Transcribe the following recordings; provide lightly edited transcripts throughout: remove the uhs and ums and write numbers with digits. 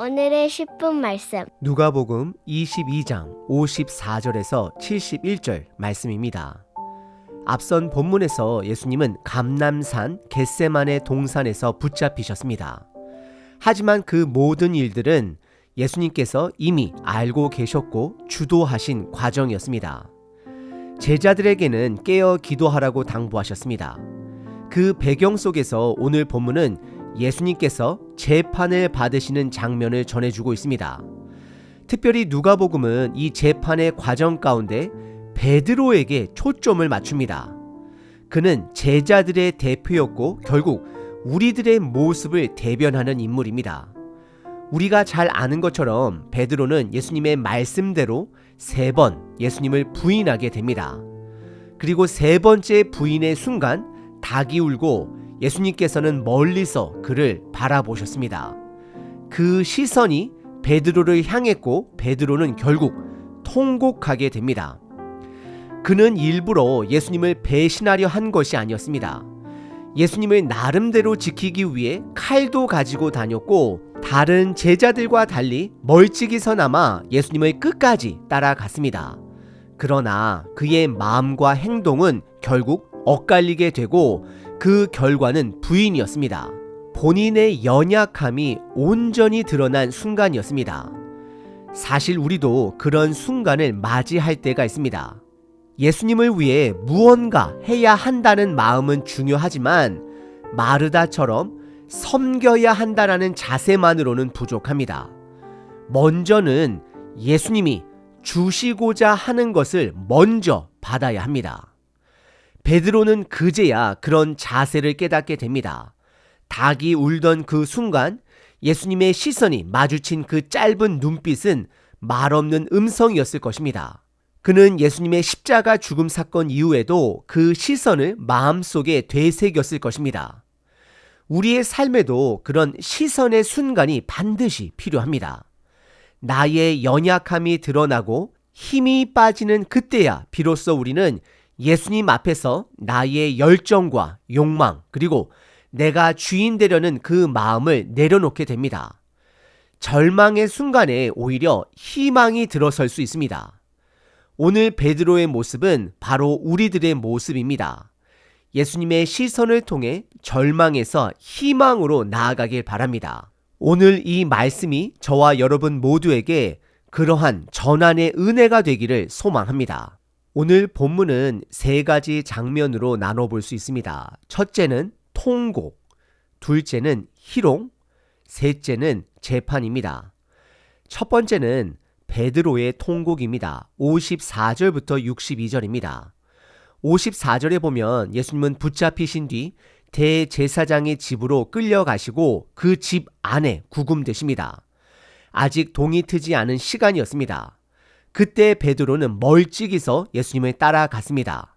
오늘의 10분 말씀. 누가복음 22장 54절에서 71절 말씀입니다. 앞선 본문에서 예수님은 감람산 겟세마네 동산에서 붙잡히셨습니다. 하지만 그 모든 일들은 예수님께서 이미 알고 계셨고 주도하신 과정이었습니다. 제자들에게는 깨어 기도하라고 당부하셨습니다. 그 배경 속에서 오늘 본문은 예수님께서 재판을 받으시는 장면을 전해주고 있습니다. 특별히 누가복음은 이 재판의 과정 가운데 베드로에게 초점을 맞춥니다. 그는 제자들의 대표였고 결국 우리들의 모습을 대변하는 인물입니다. 우리가 잘 아는 것처럼 베드로는 예수님의 말씀대로 3번 예수님을 부인하게 됩니다. 그리고 3번째 부인의 순간 닭이 울고 예수님께서는 멀리서 그를 바라보셨습니다. 그 시선이 베드로를 향했고 베드로는 결국 통곡하게 됩니다. 그는 일부러 예수님을 배신하려 한 것이 아니었습니다. 예수님을 나름대로 지키기 위해 칼도 가지고 다녔고 다른 제자들과 달리 멀찍이서나마 예수님을 끝까지 따라갔습니다. 그러나 그의 마음과 행동은 결국 엇갈리게 되고 그 결과는 부인이었습니다. 본인의 연약함이 온전히 드러난 순간이었습니다. 사실 우리도 그런 순간을 맞이할 때가 있습니다. 예수님을 위해 무언가 해야 한다는 마음은 중요하지만 마르다처럼 섬겨야 한다라는 자세만으로는 부족합니다. 먼저는 예수님이 주시고자 하는 것을 먼저 받아야 합니다. 베드로는 그제야 그런 자세를 깨닫게 됩니다. 닭이 울던 그 순간 예수님의 시선이 마주친 그 짧은 눈빛은 말없는 음성이었을 것입니다. 그는 예수님의 십자가 죽음 사건 이후에도 그 시선을 마음속에 되새겼을 것입니다. 우리의 삶에도 그런 시선의 순간이 반드시 필요합니다. 나의 연약함이 드러나고 힘이 빠지는 그때야 비로소 우리는 예수님 앞에서 나의 열정과 욕망 그리고 내가 주인 되려는 그 마음을 내려놓게 됩니다. 절망의 순간에 오히려 희망이 들어설 수 있습니다. 오늘 베드로의 모습은 바로 우리들의 모습입니다. 예수님의 시선을 통해 절망에서 희망으로 나아가길 바랍니다. 오늘 이 말씀이 저와 여러분 모두에게 그러한 전환의 은혜가 되기를 소망합니다. 오늘 본문은 3가지 장면으로 나눠볼 수 있습니다. 첫째는 통곡, 둘째는 희롱, 셋째는 재판입니다. 첫 번째는 베드로의 통곡입니다. 54절부터 62절입니다. 54절에 보면 예수님은 붙잡히신 뒤 대제사장의 집으로 끌려가시고 그 집 안에 구금되십니다. 아직 동이 트지 않은 시간이었습니다. 그때 베드로는 멀찍이서 예수님을 따라갔습니다.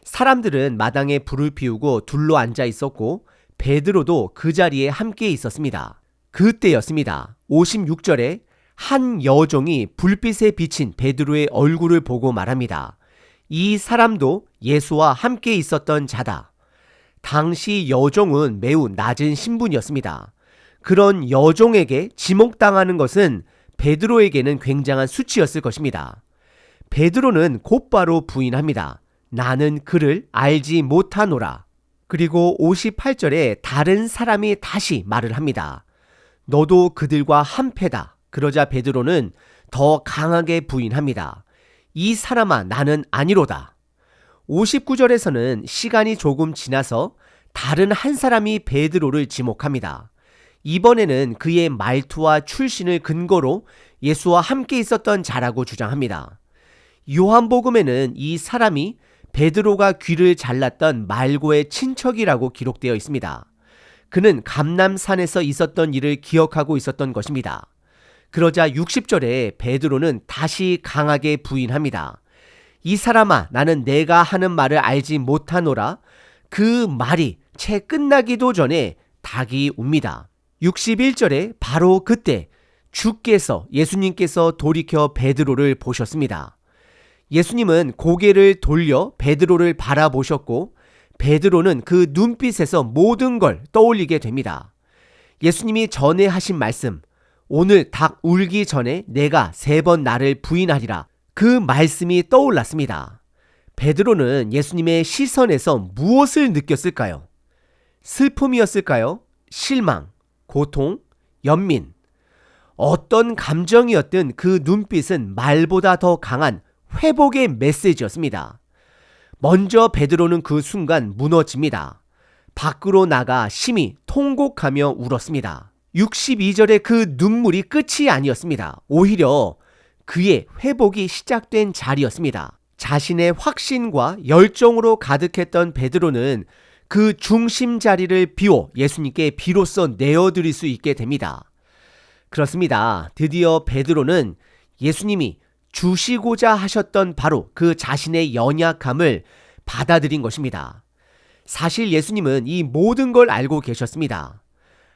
사람들은 마당에 불을 피우고 둘러 앉아 있었고 베드로도 그 자리에 함께 있었습니다. 그때였습니다. 56절에 한 여종이 불빛에 비친 베드로의 얼굴을 보고 말합니다. 이 사람도 예수와 함께 있었던 자다. 당시 여종은 매우 낮은 신분이었습니다. 그런 여종에게 지목당하는 것은 베드로에게는 굉장한 수치였을 것입니다. 베드로는 곧바로 부인합니다. 나는 그를 알지 못하노라. 그리고 58절에 다른 사람이 다시 말을 합니다. 너도 그들과 한패다. 그러자 베드로는 더 강하게 부인합니다. 이 사람아 나는 아니로다. 59절에서는 시간이 조금 지나서 다른 한 사람이 베드로를 지목합니다. 이번에는 그의 말투와 출신을 근거로 예수와 함께 있었던 자라고 주장합니다. 요한복음에는 이 사람이 베드로가 귀를 잘랐던 말고의 친척이라고 기록되어 있습니다. 그는 감람산에서 있었던 일을 기억하고 있었던 것입니다. 그러자 60절에 베드로는 다시 강하게 부인합니다. 이 사람아 나는 내가 하는 말을 알지 못하노라. 그 말이 채 끝나기도 전에 닭이 웁니다. 61절에 바로 그때 주께서 예수님께서 돌이켜 베드로를 보셨습니다. 예수님은 고개를 돌려 베드로를 바라보셨고 베드로는 그 눈빛에서 모든 걸 떠올리게 됩니다. 예수님이 전에 하신 말씀, 오늘 닭 울기 전에 내가 3번 나를 부인하리라. 그 말씀이 떠올랐습니다. 베드로는 예수님의 시선에서 무엇을 느꼈을까요? 슬픔이었을까요? 실망, 고통, 연민. 어떤 감정이었든 그 눈빛은 말보다 더 강한 회복의 메시지였습니다. 먼저 베드로는 그 순간 무너집니다. 밖으로 나가 심히 통곡하며 울었습니다. 62절의 그 눈물이 끝이 아니었습니다. 오히려 그의 회복이 시작된 자리였습니다. 자신의 확신과 열정으로 가득했던 베드로는 그 중심 자리를 비워 예수님께 비로소 내어드릴 수 있게 됩니다. 그렇습니다. 드디어 베드로는 예수님이 주시고자 하셨던 바로 그 자신의 연약함을 받아들인 것입니다. 사실 예수님은 이 모든 걸 알고 계셨습니다.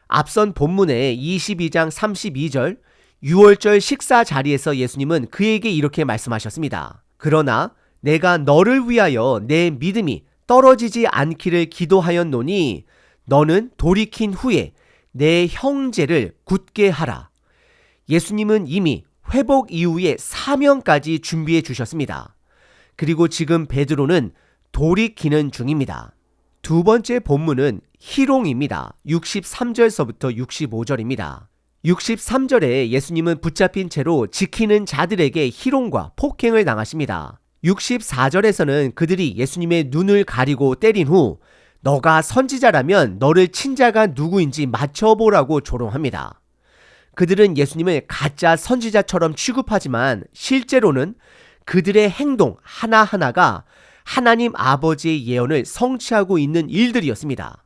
앞선 본문의 22장 32절 6월절 식사 자리에서 예수님은 그에게 이렇게 말씀하셨습니다. 그러나 내가 너를 위하여 내 믿음이 떨어지지 않기를 기도하였노니 너는 돌이킨 후에 내 형제를 굳게 하라. 예수님은 이미 회복 이후에 사명까지 준비해 주셨습니다. 그리고 지금 베드로는 돌이키는 중입니다. 두 번째 본문은 희롱입니다. 63절서부터 65절입니다. 63절에 예수님은 붙잡힌 채로 지키는 자들에게 희롱과 폭행을 당하십니다. 64절에서는 그들이 예수님의 눈을 가리고 때린 후 너가 선지자라면 너를 친 자가 누구인지 맞춰보라고 조롱합니다. 그들은 예수님을 가짜 선지자처럼 취급하지만 실제로는 그들의 행동 하나하나가 하나님 아버지의 예언을 성취하고 있는 일들이었습니다.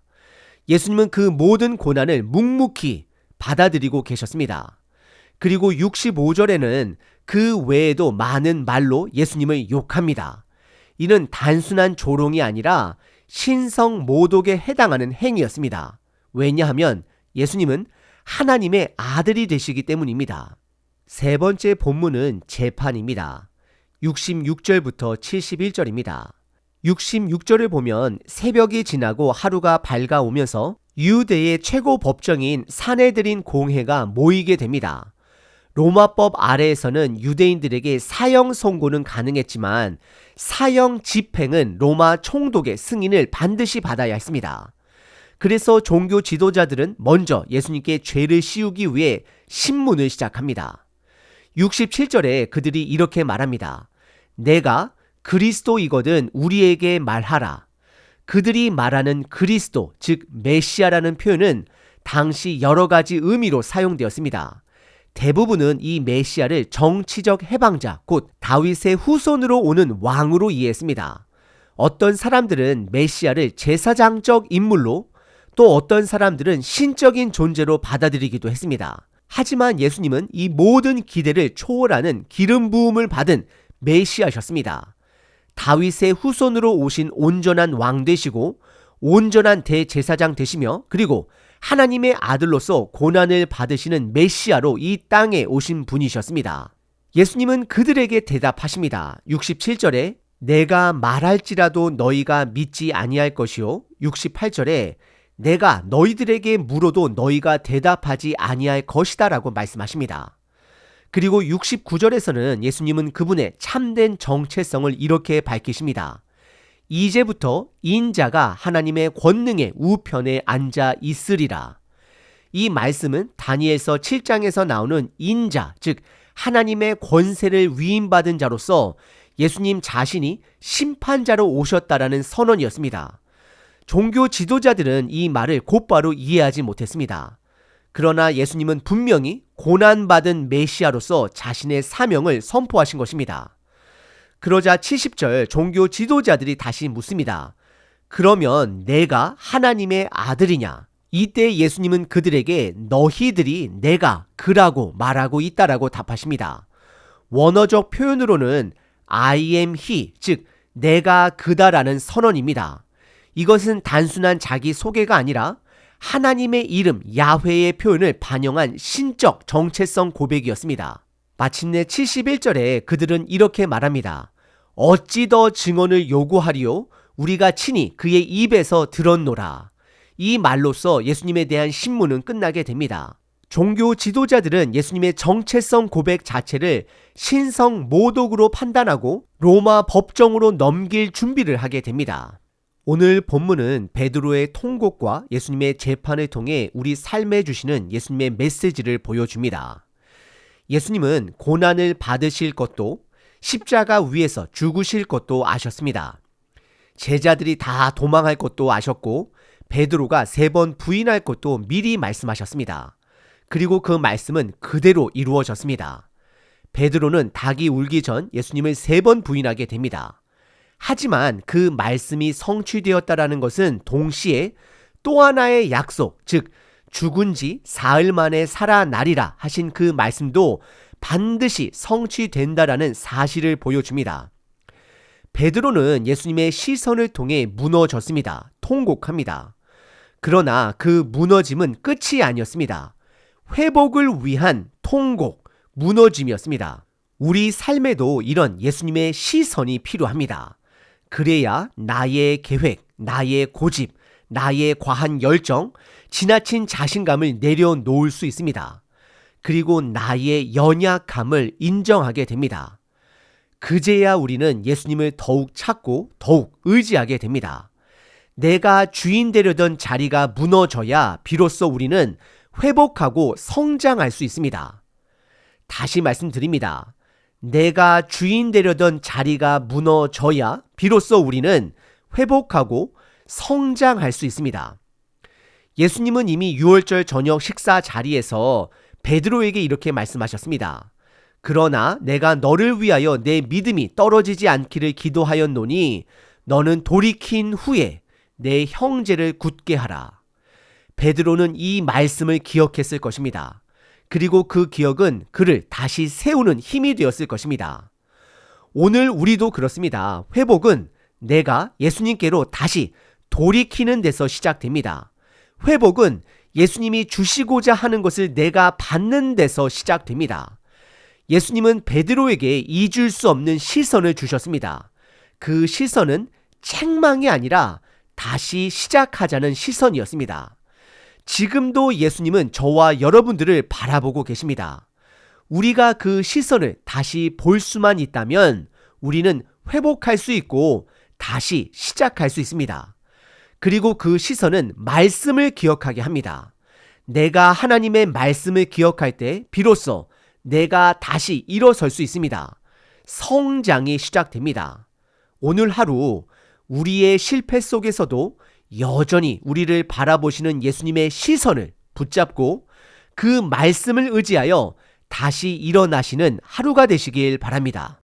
예수님은 그 모든 고난을 묵묵히 받아들이고 계셨습니다. 그리고 65절에는 그 외에도 많은 말로 예수님을 욕합니다. 이는 단순한 조롱이 아니라 신성 모독에 해당하는 행위였습니다. 왜냐하면 예수님은 하나님의 아들이 되시기 때문입니다. 세 번째 본문은 재판입니다. 66절부터 71절입니다. 66절을 보면 새벽이 지나고 하루가 밝아오면서 유대의 최고 법정인 산헤드린 공회가 모이게 됩니다. 로마법 아래에서는 유대인들에게 사형 선고는 가능했지만 사형 집행은 로마 총독의 승인을 반드시 받아야 했습니다. 그래서 종교 지도자들은 먼저 예수님께 죄를 씌우기 위해 신문을 시작합니다. 67절에 그들이 이렇게 말합니다. 내가 그리스도이거든 우리에게 말하라. 그들이 말하는 그리스도, 즉 메시아라는 표현은 당시 여러 가지 의미로 사용되었습니다. 대부분은 이 메시아를 정치적 해방자, 곧 다윗의 후손으로 오는 왕으로 이해했습니다. 어떤 사람들은 메시아를 제사장적 인물로, 또 어떤 사람들은 신적인 존재로 받아들이기도 했습니다. 하지만 예수님은 이 모든 기대를 초월하는 기름 부음을 받은 메시아셨습니다. 다윗의 후손으로 오신 온전한 왕 되시고 온전한 대제사장 되시며 그리고 하나님의 아들로서 고난을 받으시는 메시아로 이 땅에 오신 분이셨습니다. 예수님은 그들에게 대답하십니다. 67절에 내가 말할지라도 너희가 믿지 아니할 것이요 68절에 내가 너희들에게 물어도 너희가 대답하지 아니할 것이다 라고 말씀하십니다. 그리고 69절에서는 예수님은 그분의 참된 정체성을 이렇게 밝히십니다. 이제부터 인자가 하나님의 권능의 우편에 앉아 있으리라. 이 말씀은 다니엘서 7장에서 나오는 인자, 즉 하나님의 권세를 위임받은 자로서 예수님 자신이 심판자로 오셨다라는 선언이었습니다. 종교 지도자들은 이 말을 곧바로 이해하지 못했습니다. 그러나 예수님은 분명히 고난받은 메시아로서 자신의 사명을 선포하신 것입니다. 그러자 70절 종교 지도자들이 다시 묻습니다. 그러면 내가 하나님의 아들이냐? 이때 예수님은 그들에게 너희들이 내가 그라고 말하고 있다라고 답하십니다. 원어적 표현으로는 I am he, 즉 내가 그다라는 선언입니다. 이것은 단순한 자기 소개가 아니라 하나님의 이름 야훼의 표현을 반영한 신적 정체성 고백이었습니다. 마침내 71절에 그들은 이렇게 말합니다. 어찌 더 증언을 요구하리요? 우리가 친히 그의 입에서 들었노라. 이 말로써 예수님에 대한 신문은 끝나게 됩니다. 종교 지도자들은 예수님의 정체성 고백 자체를 신성 모독으로 판단하고 로마 법정으로 넘길 준비를 하게 됩니다. 오늘 본문은 베드로의 통곡과 예수님의 재판을 통해 우리 삶에 주시는 예수님의 메시지를 보여줍니다. 예수님은 고난을 받으실 것도 십자가 위에서 죽으실 것도 아셨습니다. 제자들이 다 도망할 것도 아셨고 베드로가 3번 부인할 것도 미리 말씀하셨습니다. 그리고 그 말씀은 그대로 이루어졌습니다. 베드로는 닭이 울기 전 예수님을 3번 부인하게 됩니다. 하지만 그 말씀이 성취되었다라는 것은 동시에 또 하나의 약속, 즉 죽은 지 사흘 만에 살아나리라 하신 그 말씀도 반드시 성취된다라는 사실을 보여줍니다. 베드로는 예수님의 시선을 통해 무너졌습니다. 통곡합니다. 그러나 그 무너짐은 끝이 아니었습니다. 회복을 위한 통곡, 무너짐이었습니다. 우리 삶에도 이런 예수님의 시선이 필요합니다. 그래야 나의 계획, 나의 고집, 나의 과한 열정, 지나친 자신감을 내려놓을 수 있습니다. 그리고 나의 연약함을 인정하게 됩니다. 그제야 우리는 예수님을 더욱 찾고 더욱 의지하게 됩니다. 내가 주인 되려던 자리가 무너져야 비로소 우리는 회복하고 성장할 수 있습니다. 다시 말씀드립니다. 내가 주인 되려던 자리가 무너져야 비로소 우리는 회복하고 성장할 수 있습니다. 예수님은 이미 유월절 저녁 식사 자리에서 베드로에게 이렇게 말씀하셨습니다. 그러나 내가 너를 위하여 내 믿음이 떨어지지 않기를 기도하였노니 너는 돌이킨 후에 내 형제를 굳게 하라. 베드로는 이 말씀을 기억했을 것입니다. 그리고 그 기억은 그를 다시 세우는 힘이 되었을 것입니다. 오늘 우리도 그렇습니다. 회복은 내가 예수님께로 다시 돌이키는 데서 시작됩니다. 회복은 예수님이 주시고자 하는 것을 내가 받는 데서 시작됩니다. 예수님은 베드로에게 잊을 수 없는 시선을 주셨습니다. 그 시선은 책망이 아니라 다시 시작하자는 시선이었습니다. 지금도 예수님은 저와 여러분들을 바라보고 계십니다. 우리가 그 시선을 다시 볼 수만 있다면 우리는 회복할 수 있고 다시 시작할 수 있습니다. 그리고 그 시선은 말씀을 기억하게 합니다. 내가 하나님의 말씀을 기억할 때 비로소 내가 다시 일어설 수 있습니다. 성장이 시작됩니다. 오늘 하루 우리의 실패 속에서도 여전히 우리를 바라보시는 예수님의 시선을 붙잡고 그 말씀을 의지하여 다시 일어나시는 하루가 되시길 바랍니다.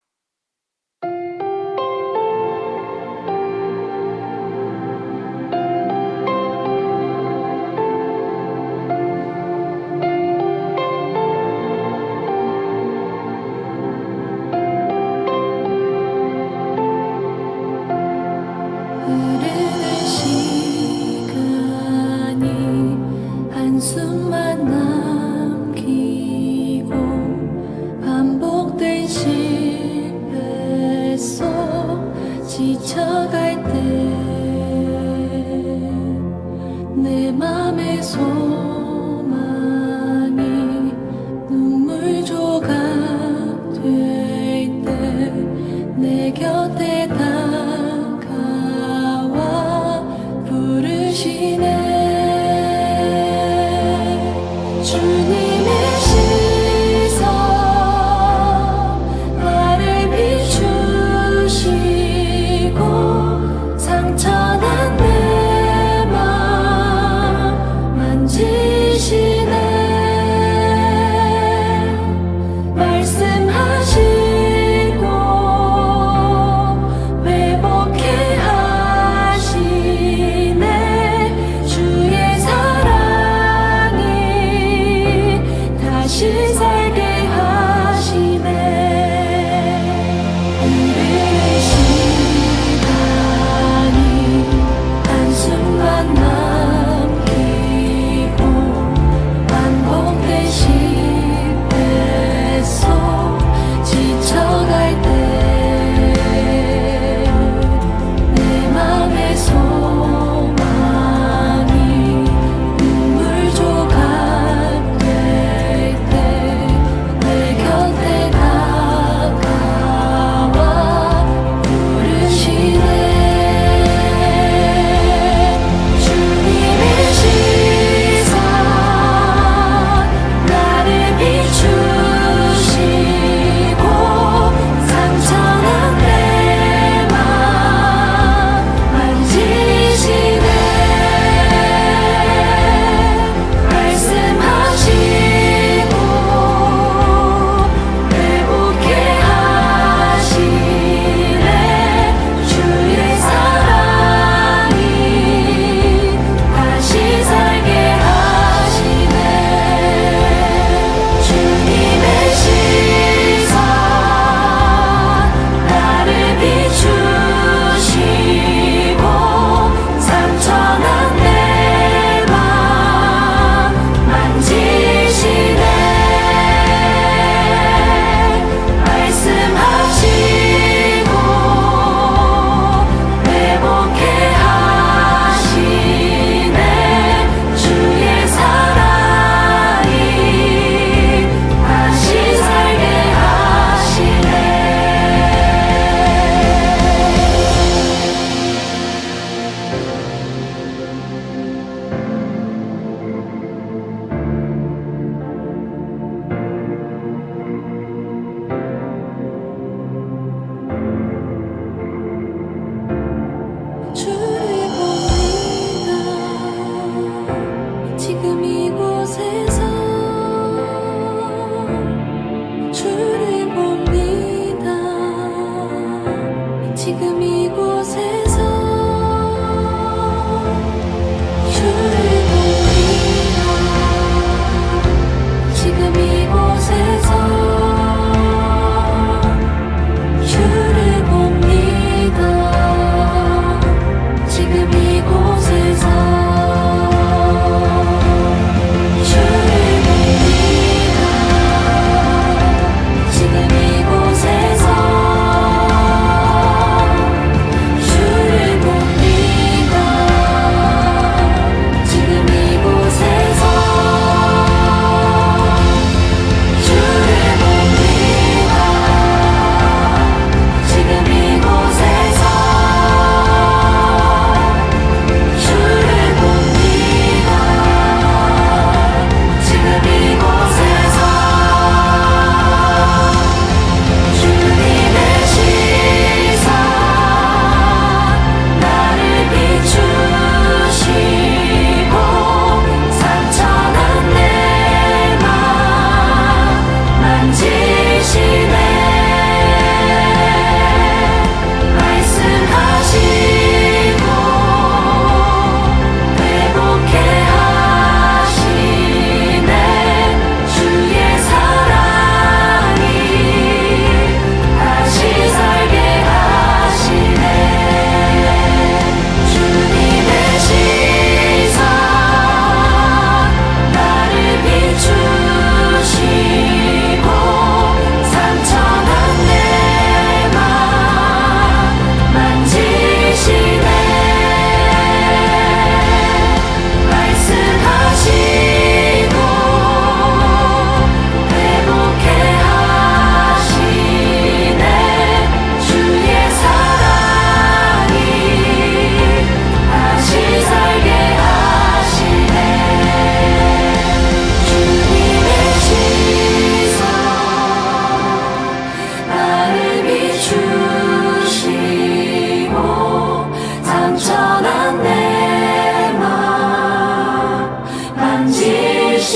한숨만 남기고 반복된 실패 속 지쳐갈 때 내 맘의 소망이 눈물 조각 될 때 내 곁에 다가와 부르시네. 주님의 시선 나를 비추시고 상처난 내 맘 만지시네. 말씀하시고 회복해 하시네. 주의 사랑이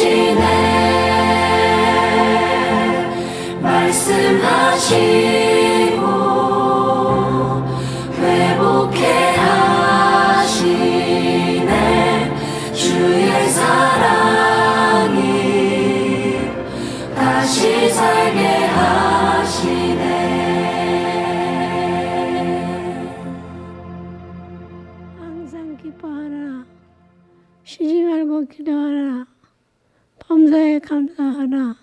만지시네 말씀하시고 회복해 하시네 주의 사랑이 다시 살게 하시네 항상 기뻐하라. 쉬지 말고 기도하라. 범사에 감사하라.